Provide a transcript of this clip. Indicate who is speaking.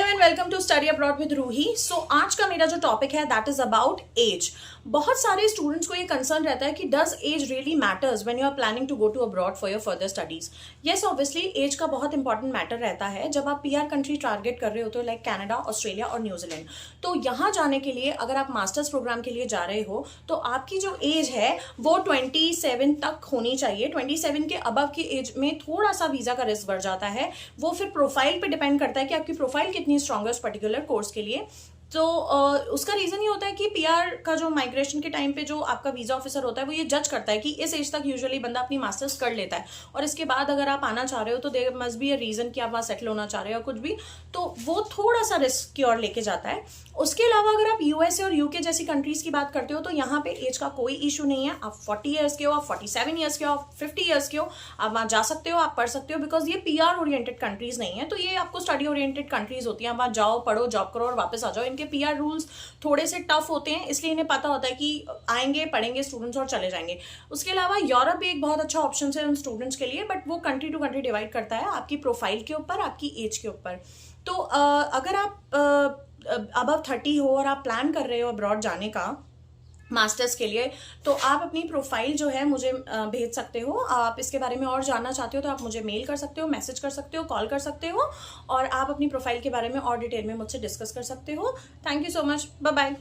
Speaker 1: And welcome to study abroad with Ruhi. So आज का मेरा जो टॉपिक है दैट इज अबाउट एज। बहुत सारे स्टूडेंट्स को ये कंसर्न रहता है कि does age really matters when you are planning to go to abroad for your further studies. Yes, obviously age का बहुत इंपॉर्टेंट मैटर रहता है जब आप पीआर कंट्री टारगेट कर रहे होते हो लाइक कनाडा, ऑस्ट्रेलिया और न्यूजीलैंड। तो यहाँ जाने के लिए अगर आप मास्टर्स प्रोग्राम के लिए जा रहे हो तो आपकी जो एज है वो 27 तक होनी चाहिए। 27 के अबव की एज में थोड़ा सा वीजा का रिस्क बढ़ जाता है। वो फिर प्रोफाइल पे डिपेंड करता है कि आपकी प्रोफाइल कितनी स्ट्रांग है उस पर्टिकुलर कोर्स के लिए। तो उसका रीजन ये होता है कि पीआर का जो माइग्रेशन के टाइम पे जो आपका वीजा ऑफिसर होता है वो ये जज करता है कि इस एज तक यूजुअली बंदा अपनी मास्टर्स कर लेता है और इसके बाद अगर आप आना चाह रहे हो तो there must be a reason कि आप वहाँ सेटल होना चाह रहे हो कुछ भी, तो वो थोड़ा सा रिस्क की ओर लेके जाता है। उसके अलावा अगर आप यूएसए और यूके जैसी कंट्रीज की बात करते हो तो यहाँ पे एज का कोई इशू नहीं है। आप 40 ईयर्स के हो, आप 47 ईयर्स के हो, आप 50 ईयर्स के हो, आप वहाँ जा सकते हो, आप पढ़ सकते हो, बिकॉज ये पीआर ओरिएंटेड कंट्रीज नहीं है। तो ये आपको स्टडी ओरिएंटेड कंट्रीज होती हैं। आप वहाँ जाओ, पढ़ो, जॉब करो और वापस आ जाओ। इनके पीआर रूल्स थोड़े से टफ होते हैं, इसलिए इन्हें पता होता है कि आएंगे, पढ़ेंगे स्टूडेंट्स और चले जाएंगे। उसके अलावा यूरोप भी एक बहुत अच्छा ऑप्शन है उन स्टूडेंट्स के लिए, बट वो कंट्री टू कंट्री डिवाइड करता है आपकी प्रोफाइल के ऊपर, आपकी एज के ऊपर। तो अगर आप अबव 30 हो और आप प्लान कर रहे हो अब्रॉड जाने का मास्टर्स के लिए, तो आप अपनी प्रोफाइल जो है मुझे भेज सकते हो। आप इसके बारे में और जानना चाहते हो तो आप मुझे मेल कर सकते हो, मैसेज कर सकते हो, कॉल कर सकते हो और आप अपनी प्रोफाइल के बारे में और डिटेल में मुझसे डिस्कस कर सकते हो। Thank you so much, bye bye.